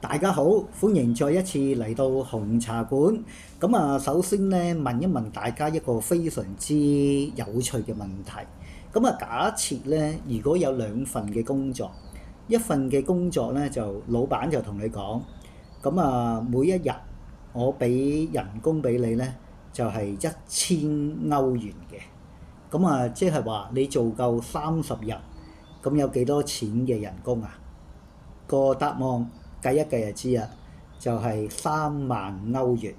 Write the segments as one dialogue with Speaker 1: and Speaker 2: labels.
Speaker 1: 大家好，歡迎再一次嚟到紅茶館。首先咧問一問大家一個非常之有趣嘅問題。假設咧，如果有兩份嘅工作，一份嘅工作咧就老闆就同你講，每一日我俾人工俾你咧就係1000歐元嘅。即係話你做夠30日，咁有幾多錢嘅人工啊？個答案計一計就知啦，就係30000歐元。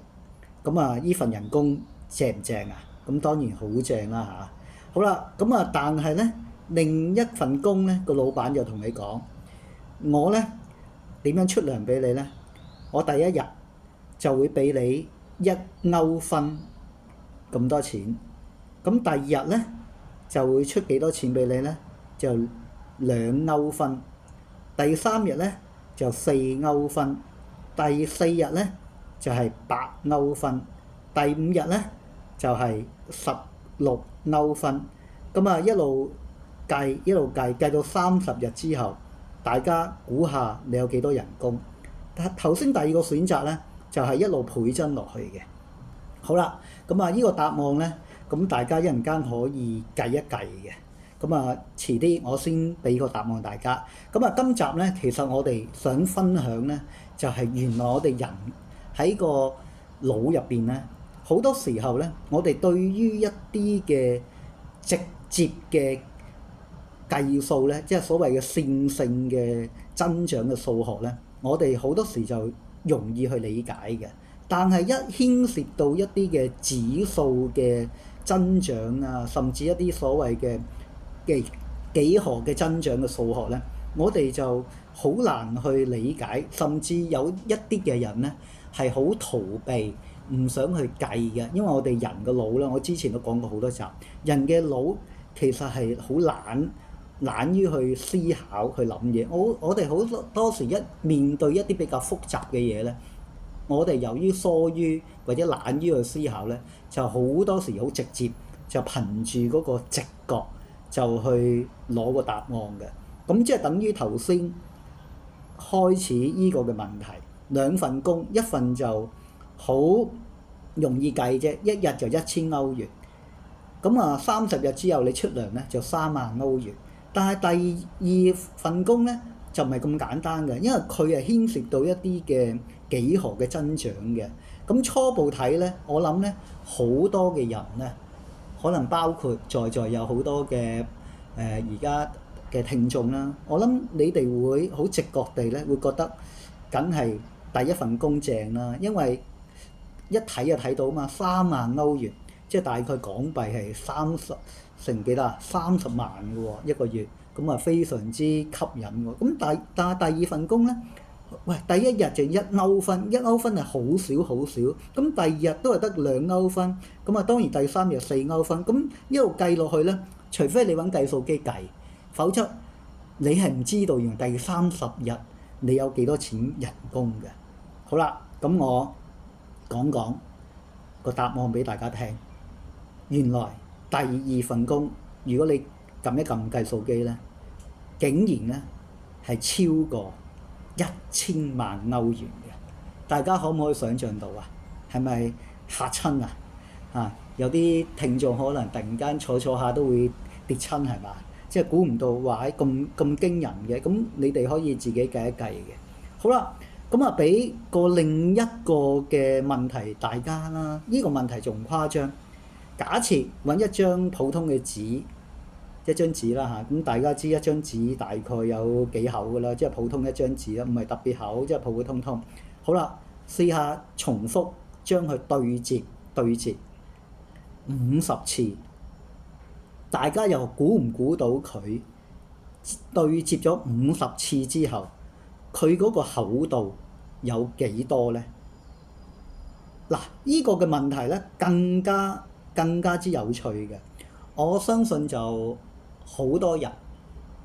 Speaker 1: 依份人工正唔正啊？咁當然好正啦嚇。好啦，但係咧另一份工咧，個老闆就同你講，我咧點樣出糧俾你咧？我第一日就會俾你1歐分咁多錢。咁第二日咧就會出幾多錢俾你咧？就2歐分。第三日咧就4歐分，第四日咧就係8歐分，第五日咧就係16歐分。一路計到30日之後，大家估下你有幾多人工？頭先第二個選擇咧就係一路倍增落去嘅。好啦，呢個答案咧，大家一陣間可以計一計嘅。遲啲我先俾個答案大家。今集咧，其實我哋想分享咧，就係原來我哋人喺個腦入邊咧，好多時候咧，我哋對於一啲嘅直接嘅計數咧，即係所謂嘅線性嘅增長嘅數學咧，我哋好多時就容易去理解嘅。但係一牽涉到一啲嘅指數嘅增長啊，甚至一啲所謂嘅幾何嘅增長嘅數學咧，我哋就好難去理解，甚至有一啲嘅人咧係好逃避，唔想去計嘅。因為我哋人嘅腦咧，我之前都講過好多集，人嘅腦其實係好懶於去思考、去諗嘢。我哋好多時一面對一啲比較複雜嘅嘢咧，我哋由於疏於或者懶於去思考咧，就好多時好直接就憑住嗰個直覺就去攞個答案嘅。即係等於頭先開始依個嘅問題，兩份工，一份就好容易計啫，一日就1000歐元。30日之後你出糧咧就30000歐元。但係第二份工咧就唔係咁簡單嘅，因為佢係牽涉到一啲嘅幾何嘅增長嘅。初步睇咧，我諗咧好多嘅人咧，可能包括在有好多嘅而家嘅聽眾啦，我諗你哋會好直覺地咧會覺得梗係第一份工正啦，因為一睇就睇到嘛，30000歐元，即係大概港幣係30成幾多啊？30萬嘅喎一個月，非常之吸引喎。但係第二份工咧，喂，第一日就1歐分，1歐分係好少好少。第二日都係得2歐分，當然第三日4歐分。一路計落去咧，除非你揾計數機計，否則你係唔知道原來第30日你有幾多錢人工嘅。好啦，我講個答案俾大家聽。原來第二份工，如果你撳一撳計數機咧，竟然咧係超過1000萬歐元嘅。大家可唔可以想像到啊？係咪嚇親啊？有啲聽眾可能突然間坐下都會跌親，係嘛？即係估唔到話喺咁驚人嘅。你哋可以自己計一計嘅。好啦，俾個另一個嘅問題大家啦。呢個問題仲誇張。假設揾一張普通嘅紙，一張紙啦嚇，大家知一張紙大概有幾厚㗎啦，即係普通一張紙啦，唔係特別厚，即係普普通通。好啦，試下重複將佢對折50次，大家又估唔估到佢對折咗50次之後，佢嗰個厚度有幾多呢？嗱，呢個嘅問題咧更加之有趣嘅，我相信就好多人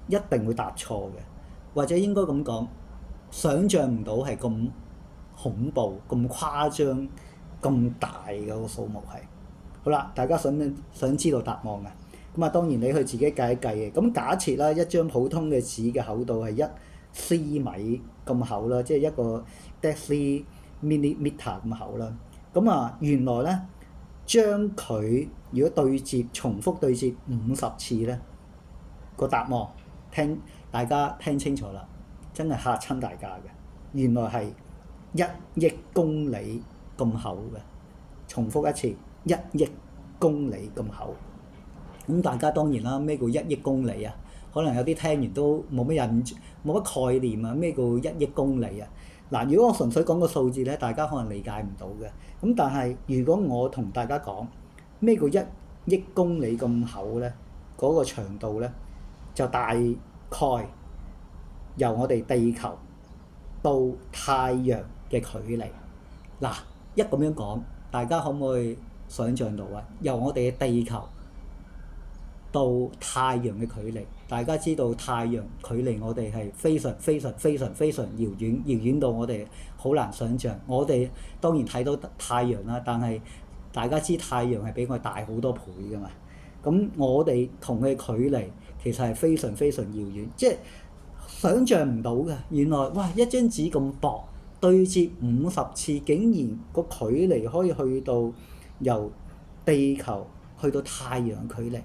Speaker 1: 一定會答錯嘅，或者應該咁講，想像唔到係咁恐怖、咁誇張、咁大嘅個數目係。好啦，大家想知道答案嘅，當然你去自己計一計嘅。假設啦，一張普通嘅紙嘅厚度係 c 米咁厚啦，即係一個 deci millimeter 咁厚啦。咁啊，原來咧將佢如果對接重複對接50次咧，個答案大家聽清楚啦，真係嚇親大家嘅。原來係1億公里咁厚嘅，重複一次1億公里咁厚。咁大家當然啦，咩叫1億公里啊？可能有啲聽完都冇乜概念啊，咩叫1億公里啊？嗱，如果我純粹講個數字咧，大家可能理解唔到嘅。咁但係如果我同大家講咩叫1億公里咁厚咧，嗰個長度咧就大概由我哋地球到太陽嘅距離。嗱，一咁樣講，大家可唔可以想像到啊？由我哋嘅地球到太陽嘅距離，大家知道太陽距離我哋係非常非常非常非常遙遠，遙遠到我哋好難想像。我哋當然睇到太陽啦，但係大家知太陽係比我哋大好多倍㗎嘛。咁我哋同佢距離其實係非常非常遙遠，即係想像唔到嘅。原來哇，一張紙咁薄，對接50次，竟然個距離可以去到由地球去到太陽嘅距離。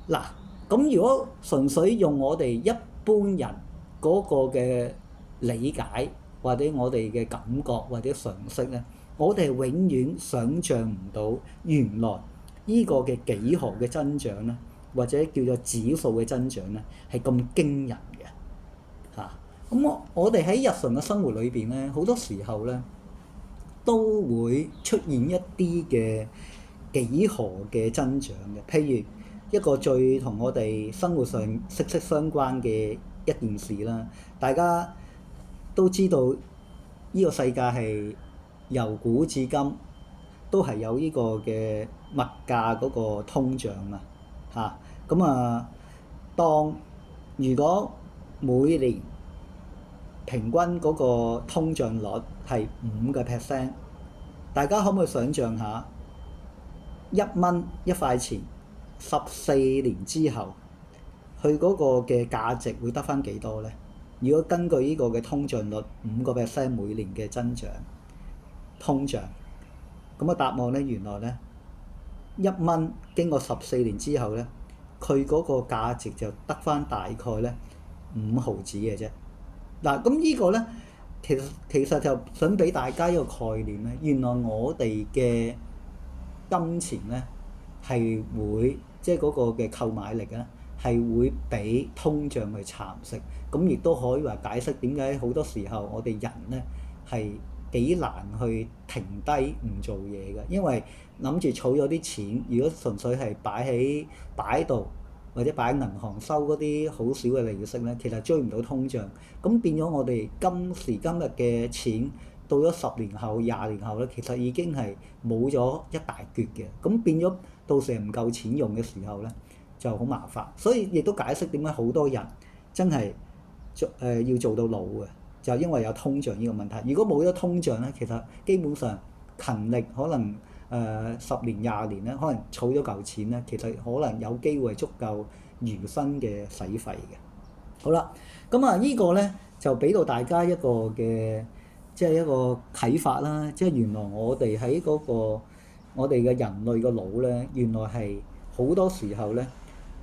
Speaker 1: 嗱，咁如果純粹用我哋一般人嗰個嘅理解，或者我哋嘅感覺或者常識咧，我哋永遠想像唔到原來呢個嘅幾何嘅增長咧，或者叫做指數嘅增長咧，係咁驚人嘅嚇。咁我哋喺日常嘅生活裏邊咧，好多時候咧都會出現一啲嘅幾何嘅增長嘅，譬如一個最同我哋生活上息息相關嘅一件事啦，大家都知道呢個世界係由古至今都係有呢個嘅物價嗰個通脹啊嚇。咁啊，當如果每年平均嗰個通脹率係5%，大家可唔可以想像下1蚊一塊錢14年之後，佢嗰個嘅價值會得返幾多咧？如果根據呢個嘅通脹率5%每年嘅增長通脹，咁個答案咧，原來咧1蚊經過14年之後咧，佢嗰個價值就得返大概咧5毫子嘅啫。嗱，咁呢個咧其實就想俾大家一個概念咧，原來我哋嘅金錢咧係會即係嗰個嘅購買力咧係會俾通脹去蠶食，咁亦都可以話解釋點解好多時候我哋人咧係幾難去停低唔做嘢嘅，因為諗住儲咗啲錢，如果純粹係擺喺度或者擺喺銀行收嗰啲好少嘅利息咧，其實追唔到通脹，咁變咗我哋今時今日嘅錢到咗10年後、20年後咧，其實已經係冇咗一大橛嘅，咁變咗到時唔夠錢用嘅時候咧就好麻煩，所以亦都解釋點解好多人真係要做到老嘅，就因為有通脹呢個問題。如果冇咗通脹咧，其實基本上勤力可能10年20年咧，可能儲咗嚿錢咧，其實可能有機會係足夠餘生嘅使費嘅。好啦，咁啊呢個咧就俾到大家一個嘅即係一個啟發啦，即係原來我哋喺嗰個我哋嘅人類個腦咧，原來係好多時候咧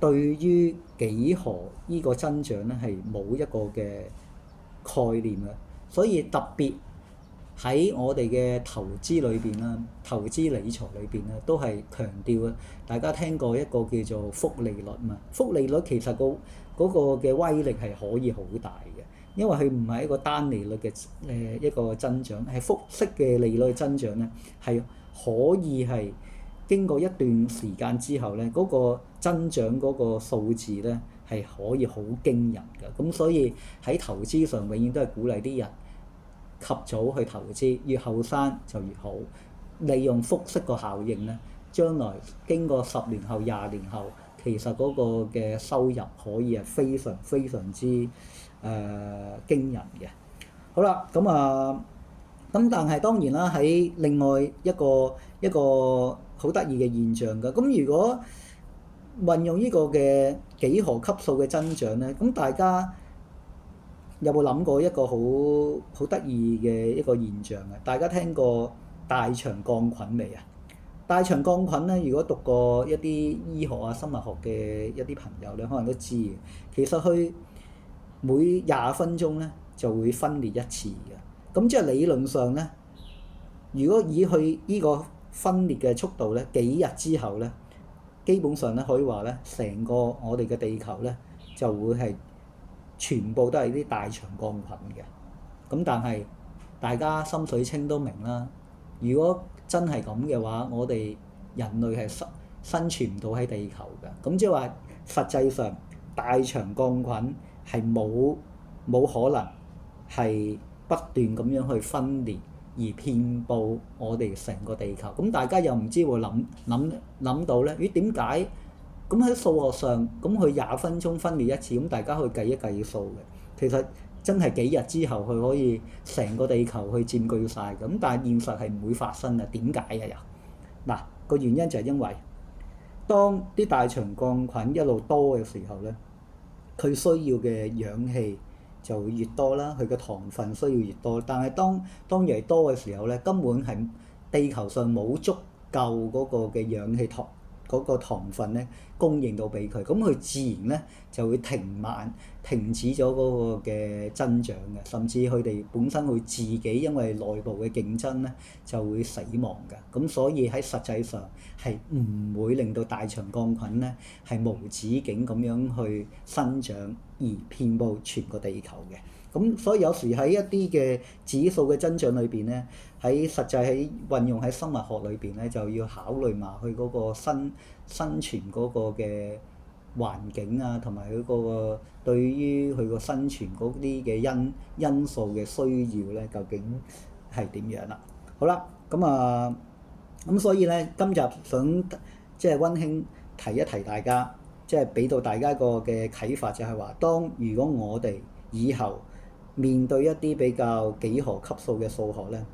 Speaker 1: 對於幾何呢個增長咧係冇一個嘅概念嘅，所以特別喺我哋嘅投資裏邊啦，投資理財裏邊咧都係強調啊，大家聽過一個叫做複利率嘛？複利率其實嗰個嘅威力係可以好大嘅，因為佢唔係一個單利率嘅一個增長，係複式嘅利率增長咧，係可以係經過一段時間之後咧，嗰個增長嗰個數字咧係可以好驚人嘅。咁所以喺投資上永遠都係鼓勵啲人及早去投資，越後生就越好，利用複式個效應咧，將來經過10年後、20年後，其實嗰個嘅收入可以係非常非常之驚人嘅。好啦，咁但係當然啦，喺另外一個好得意嘅現象㗎。咁如果運用呢個嘅幾何級數嘅增長咧，咁大家有冇諗過一個好得意嘅一個現象啊？大家聽過大腸桿菌未啊？大腸桿菌咧，如果讀過一啲醫學啊、生物學嘅一啲朋友咧，可能都知嘅。其實佢每20分鐘咧就會分裂一次嘅。咁即係理論上咧，如果以佢依個分裂嘅速度咧，幾日之後咧，基本上咧可以話咧，成個我哋嘅地球咧就會係全部都係啲大腸桿菌嘅。咁但係大家心水清都明啦。如果真係咁嘅話，我哋人類係生存唔到喺地球嘅。咁即係話，實際上大腸桿菌係冇可能係不斷咁樣去分裂而遍佈我哋成個地球。咁大家又唔知會諗到咧？咦，點解？咁喺數學上，咁佢20分鐘分裂一次，咁大家去計一計數嘅。其實真係幾日之後，佢可以成個地球去佔據晒。咁但係現實係唔會發生嘅。點解啊？又嗱，個原因就係因為當啲大腸桿菌一路多嘅時候咧，佢需要嘅氧氣就會越多啦，佢嘅糖分需要越多。但係當越多嘅時候咧，根本係地球上冇足夠嗰個嘅氧氣嗰個糖分咧供應到俾佢，咁佢自然咧就會停止咗嗰個嘅增長嘅，甚至佢哋本身會自己因為內部嘅競爭咧就會死亡嘅。咁所以喺實際上係唔會令到大腸桿菌咧係無止境咁樣去生長而遍佈全個地球嘅。咁所以有時喺一啲嘅指數嘅增長裏邊咧，喺實際喺運用喺生物學裏邊咧，就要考慮埋佢嗰個生存嗰個嘅環境啊，同埋佢嗰個對於佢個生存嗰啲嘅因素嘅需要咧，究竟係點樣啦？好啦，咁所以咧，今集想即係溫馨提一提大家，即係俾到大家一個嘅啟發，就係話，如果我哋以後面對一啲比較幾何級數嘅數學咧，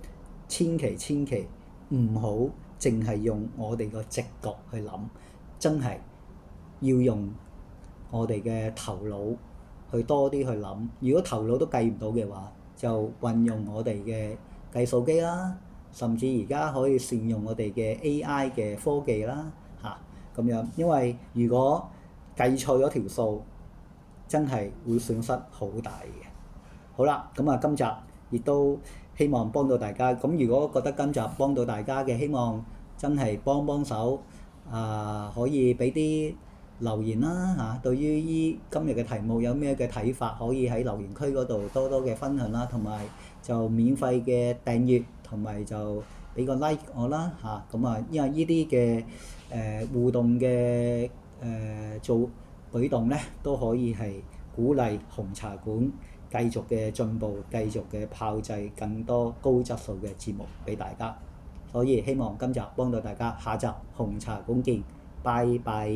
Speaker 1: 千祈唔好淨係用我哋個直覺去諗，真係要用我哋嘅頭腦去多啲去諗。如果頭腦都計唔到嘅話，就運用我哋嘅計數機啦，甚至而家可以善用我哋嘅 AI 嘅科技啦，咁樣。因為如果計錯咗條數，真係會損失好大嘅。好啦，咁今集亦都希望幫到大家。咁如果覺得今集幫到大家嘅，希望真係幫手可以俾啲留言啦，對於今日嘅題目有咩嘅睇法，可以喺留言區嗰度多多嘅分享啦，同埋就免費嘅訂閱，同埋就俾個 like 我啦，因為呢啲嘅互動嘅做舉動咧，都可以係鼓勵紅茶館繼續嘅進步，繼續嘅炮製更多高質素嘅節目俾大家。所以希望今集幫到大家，下集紅茶館見，拜拜。